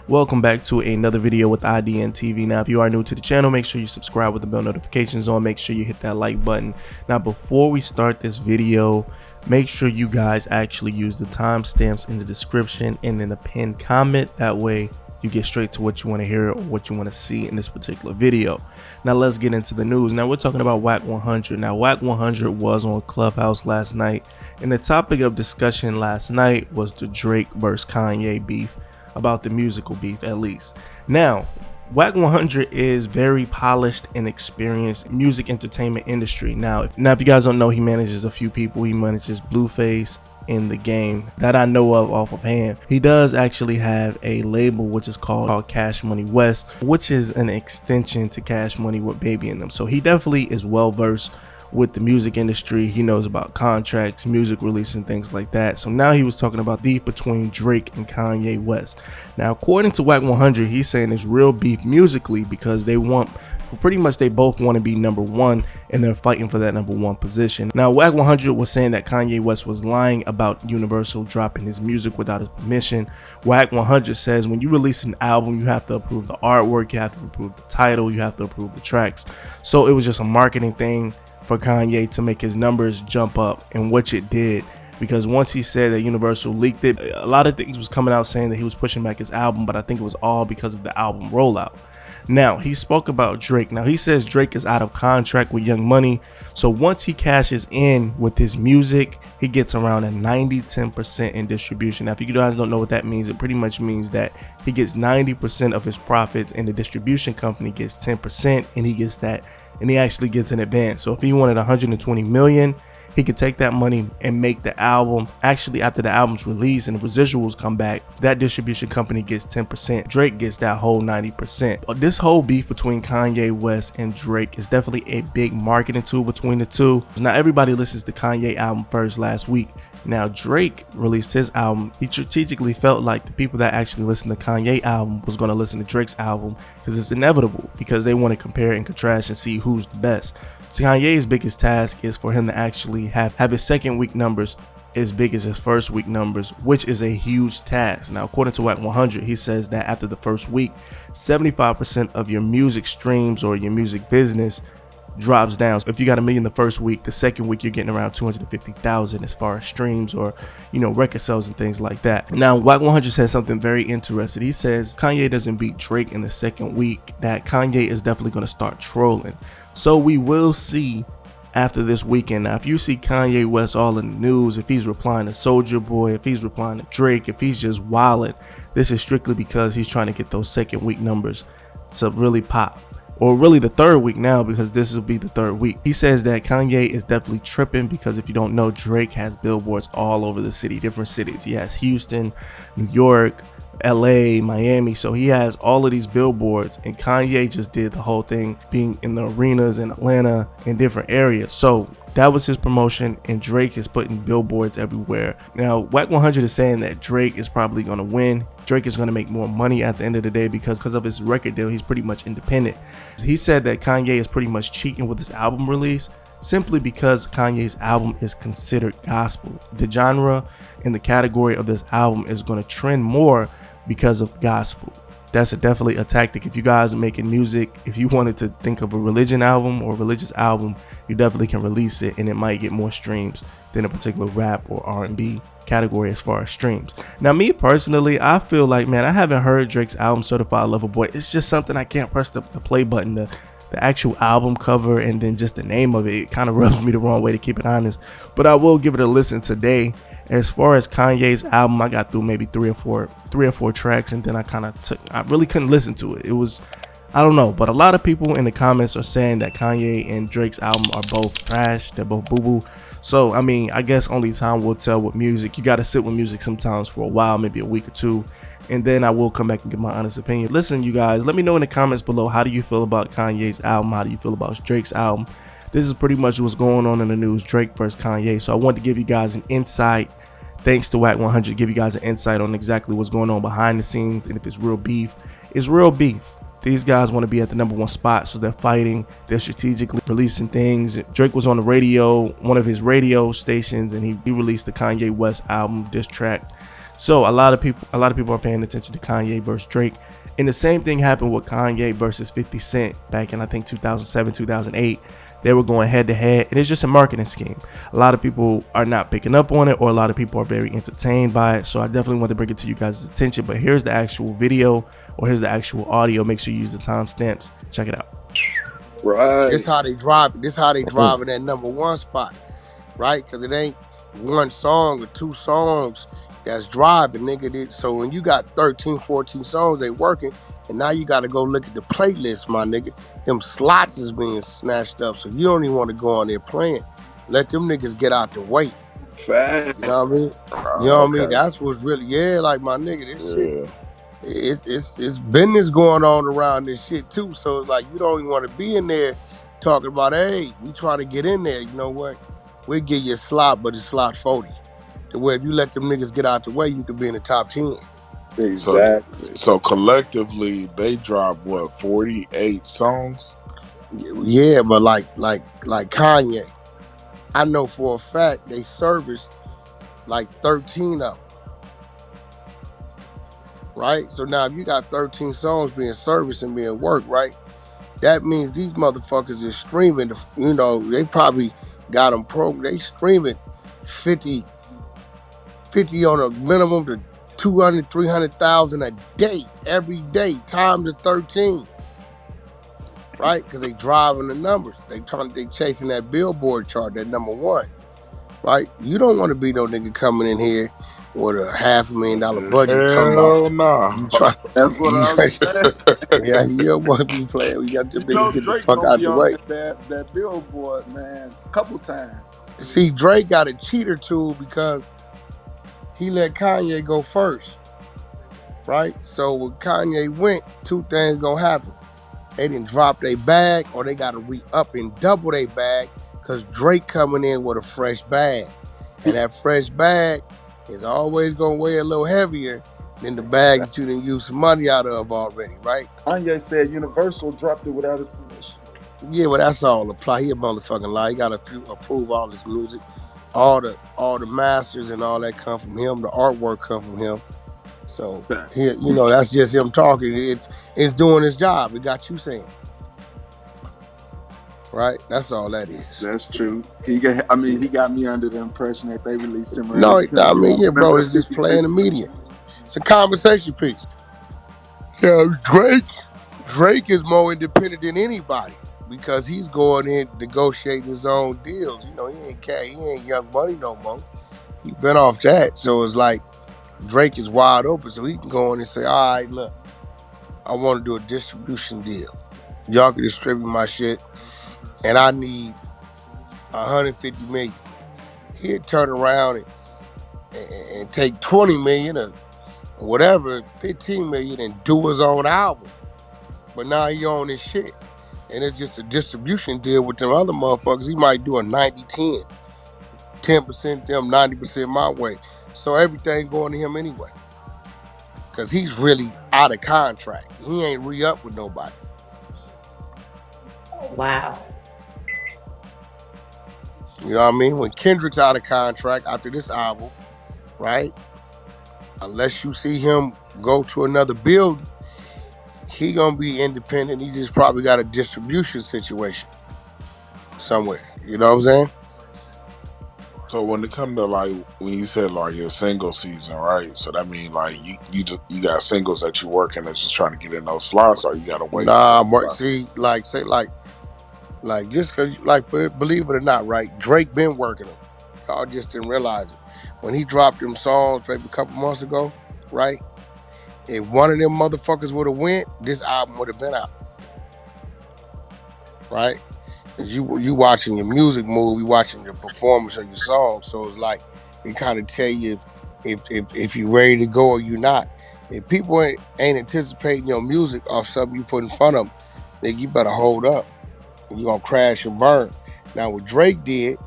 Welcome back to another video with IDN TV. Now, if you are new to the channel, make sure you subscribe with the bell notifications on. Make sure you hit that like button. Now, before we start this video, make sure you guys actually use the timestamps in the description and in the pinned comment. That way you get straight to what you want to hear or what you want to see in this particular video. Now let's get into the news. Now we're talking about Wack100. Now Wack100 was on Clubhouse last night, and the topic of discussion last night was the Drake versus Kanye beef, about the musical beef at least. Now Wack100 is very polished and experienced music entertainment industry. Now if you guys don't know, he manages a few people. He manages Blueface in the game that I know of off of hand. He does actually have a label which is called Cash Money West, which is an extension to Cash Money with Baby in them. So he definitely is well versed with the music industry. He knows about contracts, music release, and things like that. So now he was talking about beef between Drake and Kanye West. Now according to Wack100, he's saying it's real beef musically because they both want to be number one, and they're fighting for that number one position. Now Wack100 was saying that Kanye West was lying about Universal dropping his music without his permission. Wack100 says when you release an album, you have to approve the artwork, you have to approve the title, you have to approve the tracks. So it was just a marketing thing for Kanye to make his numbers jump up, and which it did, because once he said that Universal leaked it, a lot of things was coming out saying that he was pushing back his album, but I think it was all because of the album rollout. Now he spoke about Drake. Now he says Drake is out of contract with Young Money, so once he cashes in with his music, he gets around a 90-10% in distribution. Now if you guys don't know what that means, it pretty much means that he gets 90% of his profits and the distribution company gets 10%, and he gets that, and he actually gets an advance. So if he wanted 120 million, he could take that money and make the album. Actually, after the album's release and the residuals come back, that distribution company gets 10%. Drake gets that whole 90%. This whole beef between Kanye West and Drake is definitely a big marketing tool between the two. Now everybody listens to Kanye album first last week. Now Drake released his album. He strategically felt like the people that actually listen to Kanye album was going to listen to Drake's album, because it's inevitable, because they want to compare and contrast and see who's the best. So Kanye's biggest task is for him to actually have his second week numbers as big as his first week numbers, which is a huge task. Now according to Wack100, he says that after the first week, 75% of your music streams or your music business drops down. So if you got 1 million the first week, the second week you're getting around 250,000 as far as streams or record sales and things like that. Now Wack100 says something very interesting. He says Kanye doesn't beat Drake in the second week, that Kanye is definitely going to start trolling. So we will see after this weekend. Now if you see Kanye West all in the news, if he's replying to Soulja Boy, if he's replying to Drake, if he's just wilding, this is strictly because he's trying to get those second week numbers to really pop. Or really the third week now, because this will be the third week. He says that Kanye is definitely tripping because if you don't know, Drake has billboards all over the city, different cities. He has Houston, New York, LA, Miami. So he has all of these billboards, and Kanye just did the whole thing being in the arenas in Atlanta and different areas. So that was his promotion, and Drake is putting billboards everywhere. Now Wack100 is saying that Drake is probably going to win. Drake is going to make more money at the end of the day because of his record deal. He's pretty much independent. He said that Kanye is pretty much cheating with his album release simply because Kanye's album is considered gospel. The genre and the category of this album is going to trend more because of gospel. That's definitely a tactic. If you guys are making music, if you wanted to think of a religion album or religious album, you definitely can release it, and it might get more streams than a particular rap or R&B category as far as streams. Now me personally, I feel like, man, I haven't heard Drake's album Certified Lover Boy. It's just something I can't press the play button. The actual album cover and then just the name of it kind of rubs me the wrong way, to keep it honest. But I will give it a listen today. As far as Kanye's album, I got through maybe three or four tracks, and then I really couldn't listen to it. It was, I don't know, but a lot of people in the comments are saying that Kanye and Drake's album are both trash. They're both boo-boo. So I mean, I guess only time will tell with music. You got to sit with music sometimes for a while, maybe a week or two, and then I will come back and give my honest opinion. Listen, you guys, let me know in the comments below, how do you feel about Kanye's album? How do you feel about Drake's album? This is pretty much what's going on in the news, Drake versus Kanye. So I wanted to give you guys an insight, thanks to Wack100, give you guys an insight on exactly what's going on behind the scenes, and if it's real beef. It's real beef. These guys want to be at the #1 spot, so they're fighting. They're strategically releasing things. Drake was on the radio, one of his radio stations, and he released the Kanye West album diss track. So a lot of people are paying attention to Kanye versus Drake. And the same thing happened with Kanye versus 50 Cent back in I think 2007, 2008. They were going head to head, and it's just a marketing scheme. A lot of people are not picking up on it, or a lot of people are very entertained by it. So I definitely want to bring it to you guys' attention. But here's the actual video, or here's the actual audio. Make sure you use the timestamps. Check it out. Right. This how they drive. This how they drive in that #1 spot, right? Because it ain't one song or two songs that's driving, nigga. So when you got 13, 14 songs, they working, and now you got to go look at the playlist, my nigga. Them slots is being snatched up, so you don't even want to go on there playing. Let them niggas get out the way. Fact. You know what I mean? You know what I mean? Okay. That's what's really, yeah, like my nigga, this shit. Yeah. It's business going on around this shit too. So it's like you don't even want to be in there talking about, hey, we trying to get in there. You know what? We'll give you a slot, but it's slot 40. The way if you let them niggas get out the way, you could be in the top 10. Exactly. So collectively, they dropped what 48 songs. Yeah, but like Kanye, I know for a fact they serviced like 13 of them. Right? So now if you got 13 songs being serviced and being worked, right? That means these motherfuckers is streaming. You know, they probably got them programmed. They streaming 50 on a minimum to 200, 300,000 a day, every day, times the 13. Right? Because they driving the numbers. They chasing that Billboard chart, that #1. Right? You don't want to be no nigga coming in here with a $500,000 budget talking about Hell nah. you try. That's what I was saying. Yeah, you don't want to be playing. We got them You niggas know get the Drake fuck gonna out be the on way. that billboard, man, a couple times. See, Drake got a cheater tool because he let Kanye go first, right? So when Kanye went, two things gonna happen. They didn't drop their bag, or they gotta re-up and double their bag because Drake coming in with a fresh bag. And that fresh bag is always gonna weigh a little heavier than the bag that you didn't use some money out of already, right? Kanye said Universal dropped it without his permission. Yeah, well, that's all apply. He a motherfucking lie. He gotta approve all his music. All the masters and all that come from him. The artwork come from him. So Fact. here, you know, that's just him talking. It's doing his job. It got you saying, right? That's all that is. That's true. He got me under the impression that they released him early No, because I he mean, won't yeah, bro, remember it's the just 50 playing the media. video. It's a conversation piece. Yeah, Drake is more independent than anybody because he's going in negotiating his own deals. You know, he ain't Young Money no more. He been off that, so it's like Drake is wide open, so he can go in and say, all right, look, I want to do a distribution deal. Y'all can distribute my shit, and I need 150 million. He'd turn around and take 20 million or whatever, 15 million, and do his own album. But now he own his shit. And it's just a distribution deal with them other motherfuckers. He might do a 90-10. 10% them, 90% my way. So everything going to him anyway. Because he's really out of contract. He ain't re-up with nobody. Wow. You know what I mean? When Kendrick's out of contract after this album, right? Unless you see him go to another building, he gonna be independent. He just probably got a distribution situation somewhere. You know what I'm saying? So when it come to like when you said like your single season, right? So that mean like you got singles that you working that's just trying to get in those slots, or you gotta wait for Nah, the slots. see, like just cause believe it or not, right? Drake been working them. Y'all just didn't realize it. When he dropped them songs maybe a couple months ago, right? If one of them motherfuckers would have went, this album would have been out. Right? Cause you watching your music move, you watching your performance of your song. So it's like it kind of tell you if you ready to go or you not. If people ain't anticipating your music off something you put in front of them, then you better hold up. You're gonna crash and burn. Now what Drake did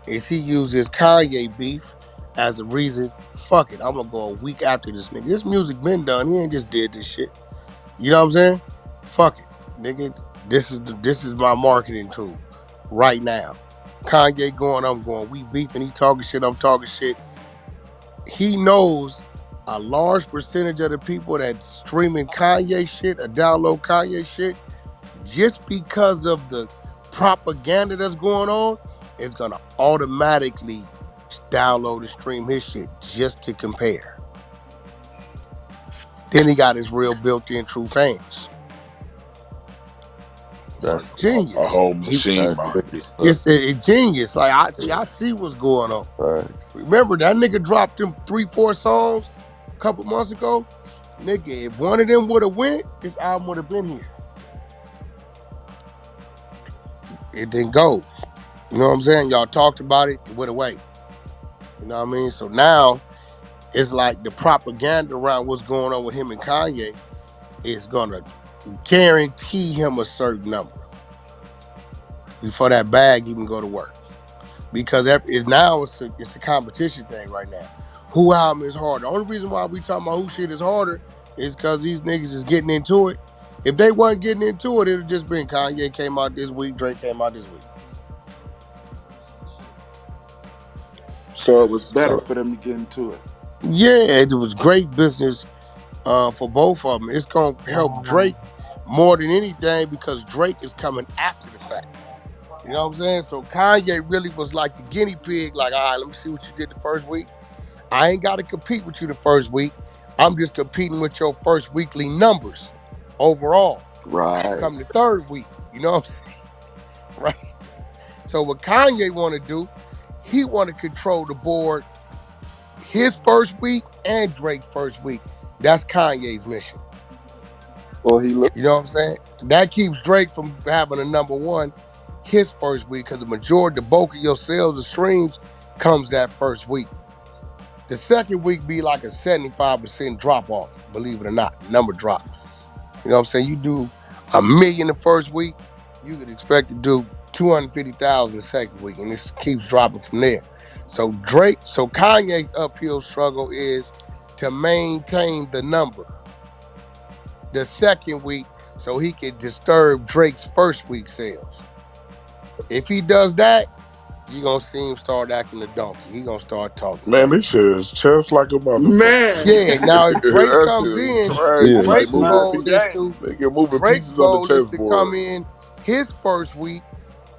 is he used his Kanye beef as a reason, fuck it, I'm gonna go a week after this nigga. This music been done. He ain't just did this shit. You know what I'm saying? Fuck it. Nigga, this is my marketing tool right now. Kanye going, I'm going. We beefing, he talking shit, I'm talking shit. He knows a large percentage of the people that streaming Kanye shit or download Kanye shit, just because of the propaganda that's going on, is gonna automatically download and stream his shit just to compare. Then he got his real built-in true fans. It's like That's a Genius. whole He machine that's behind sick it. as fuck. it's a genius. Like I see what's going on. Facts. Remember that nigga dropped them 3, 4 songs a couple months ago. Nigga, if one of them would have went, this album would have been here. It didn't go. You know what I'm saying? Y'all talked about it. It went away. You know what I mean? So now it's like the propaganda around what's going on with him and Kanye is gonna guarantee him a certain number before that bag even go to work. Because now it's a competition thing right now. Who album is harder? The only reason why we talking about who shit is harder is because these niggas is getting into it. If they wasn't getting into it, it'd just been Kanye came out this week, Drake came out this week. So it was better So for them to get into it. yeah, it was great business for both of them. It's gonna help Drake more than anything because Drake is coming after the fact. You know what I'm saying? So Kanye really was like the guinea pig. Like, all right, let me see what you did the first week. I ain't got to compete with you the first week. I'm just competing with your first weekly numbers overall. Right. Come the third week, you know what I'm saying? Right. So what Kanye want to do, he want to control the board his first week and Drake first week. That's Kanye's mission. Or he look You know what I'm saying? That keeps Drake from having a number one his first week because the bulk of your sales and streams comes that first week. The second week be like a 75% drop off, believe it or not, number drop. You know what I'm saying? You do a million the first week, you could expect to do 250,000 the second week, and this keeps dropping from there. So Kanye's uphill struggle is to maintain the number the second week so he can disturb Drake's first week sales. If he does that, you're gonna see him start acting a donkey. He gonna start talking Man, crazy. this shit is just like a motherfucker. man. Yeah, now if Drake That shit comes is in, Still crazy. the Like Drake's same. moving goal pieces. is Gang. to Nigga moving Drake's pieces on the goal is to chessboard. come in his first week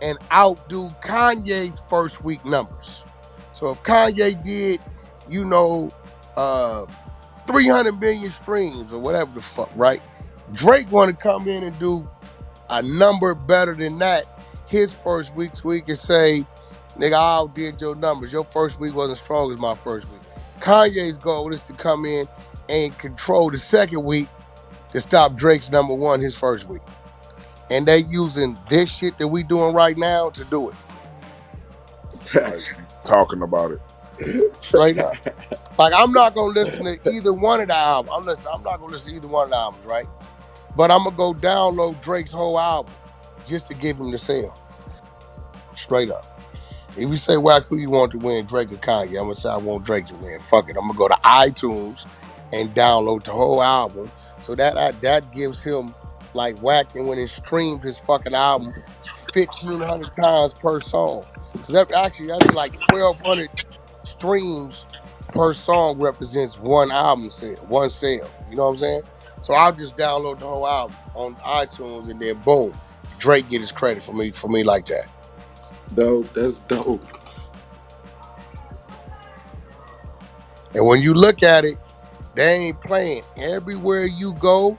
and outdo Kanye's first week numbers. So if Kanye did, you know, uh 300 million streams or whatever the fuck, right? Drake want to come in and do a number better than that his first week so he can say, nigga, I outdid your numbers. Your first week wasn't as strong as my first week. Kanye's goal is to come in and control the second week to stop Drake's number one his first week. And they using this shit that we doing right now to do it. Like talking about it. Straight up. Like I'm not gonna listen to either one of the albums. I'm not gonna listen to either one of the albums, right? But I'm gonna go download Drake's whole album just to give him the sale. Straight up. If you say, Wack, who you want to win, Drake or Kanye? I'm gonna say I want Drake to win. Fuck it. I'm gonna go to iTunes and download the whole album. So that gives him like Wack and when he streamed his fucking album 1,500 times per song. Cause that'd be like 1,200 streams per song represents one album sale, one sale. You know what I'm saying? So I'll just download the whole album on iTunes and then boom, Drake get his credit for me like that. Dope. That's dope. And when you look at it, they ain't playing. Everywhere you go,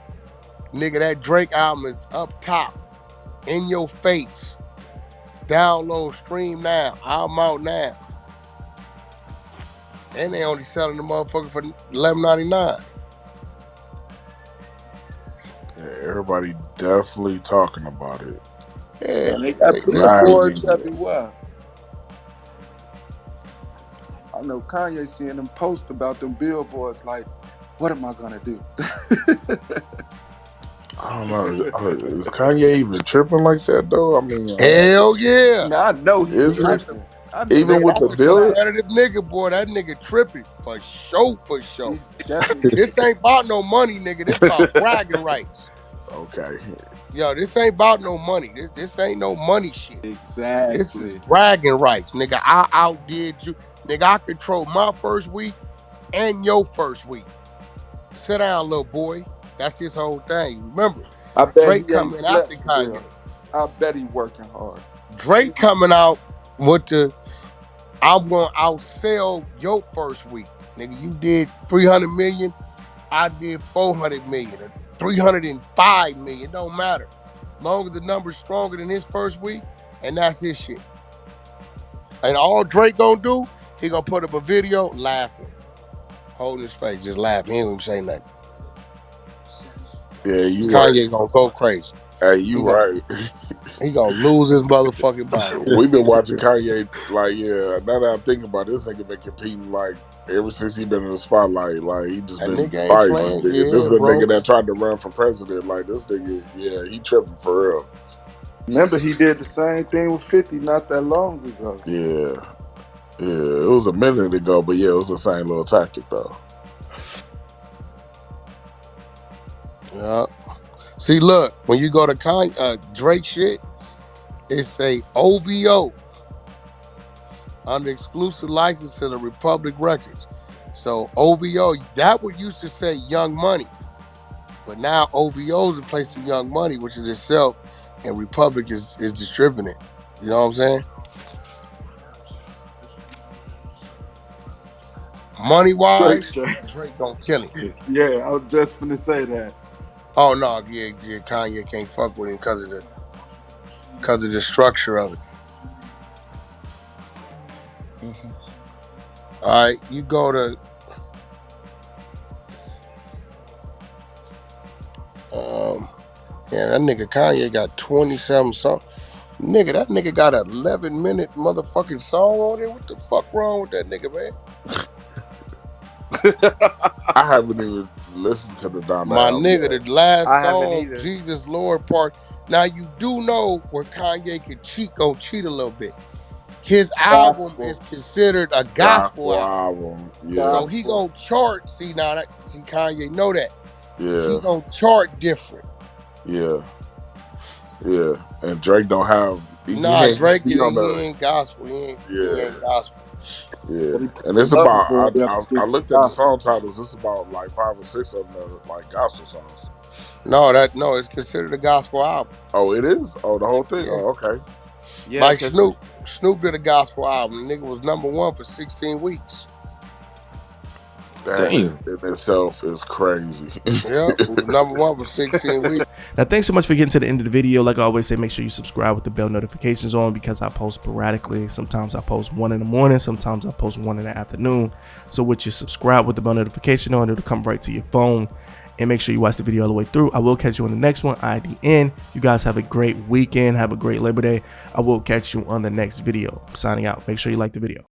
nigga, that Drake album is up top, in your face. Download, stream now, album out now. And they only selling the motherfucker for $11.99. Yeah, everybody definitely talking about it. Yeah, And they nigga, got And I ain't billboards even everywhere. I know Kanye seeing them post about them billboards like, what am I gonna do? I don't know. Is Kanye even tripping like that though? I mean, hell yeah. Now I know he is he? tripping. I know Even Nigga, with for the that's a a bill? fact competitive nigga, boy. That nigga tripping for show, for show. he's definitely This ain't about no money, nigga. This about bragging rights. Okay. Yo, this ain't about no money. This ain't no money shit. This is exactly. bragging rights, nigga. I outdid you. Nigga, I control my first week and your first week. Sit down, little boy. That's his whole thing. Remember, I bet Drake he ain't coming after slept Kanye. still. I bet he working hard. Drake coming out with the I'm gonna outsell your first week. Nigga, you did 300 million, I did 400 million, or 305 million. Don't matter. Long as the number's stronger than his first week, and that's his shit. And all Drake gonna do, he gonna put up a video laughing, holding his face, just laughing. He ain't even say nothing. Yeah, you right. Kanye gonna go crazy. Hey, He you gonna right. he gonna lose his motherfucking mind. We've been watching Kanye, like, yeah, now that I think about it, this nigga been competing, like, ever since he been in the spotlight. Like, he just That been nigga ain't fighting. playing. Nigga. This Yeah, is a bro. nigga that tried to run for president. Like, this nigga, yeah, he tripping for real. Remember, he did the same thing with 50 not that long ago. Yeah. Yeah, it was a minute ago, but yeah, it was the same little tactic, though. Yeah. See, look, when you go to Drake shit, it's a OVO under exclusive license to the Republic Records. So OVO, that would used to say Young Money, but now OVO's in place of Young Money, which is itself, and Republic is distributing it. You know what I'm saying? Money Drake wise, said, Drake gonna kill him. yeah, I was just gonna say that. Oh no, yeah, Kanye can't fuck with him because of the structure of it. Mm-hmm. All right, you go to yeah, that nigga Kanye got 27 songs. Nigga, that nigga got an 11-minute motherfucking song on there. What the fuck wrong with that nigga, man? I haven't even listened to the Donna My album nigga, yet. the last I haven't song, either. Jesus Lord Part. Now you do know where Kanye could gonna cheat a little bit. His album Gospel, is considered a gospel Gospel album. album, yeah, So he gospel. gonna chart. See now that see Kanye know that. He yeah, gonna chart different. yeah, yeah. And Drake don't have, he Nah, ain't Drake be on he the, ain't gospel. He yeah. ain't gospel. Yeah, But he put and the it's loving about for the I emphasis looked at the gospel. song titles. It's about like 5 or 6 of them that are like gospel songs. No, it's considered a gospel album. Oh, it is. Oh, the whole thing. Yeah. Oh, okay. Yeah, Like cause Snoop did a gospel album. The nigga was #1 for 16 weeks. That damn. in itself is crazy. Yep, was #1 for 16 weeks. Now, thanks so much for getting to the end of the video. Like I always say, make sure you subscribe with the bell notifications on because I post sporadically. Sometimes I post 1 in the morning, sometimes I post 1 in the afternoon. So with you subscribe with the bell notification on, it'll come right to your phone. And make sure you watch the video all the way through. I will catch you on the next one, IDN. You guys have a great weekend. Have a great Labor Day. I will catch you on the next video. I'm signing out. Make sure you like the video.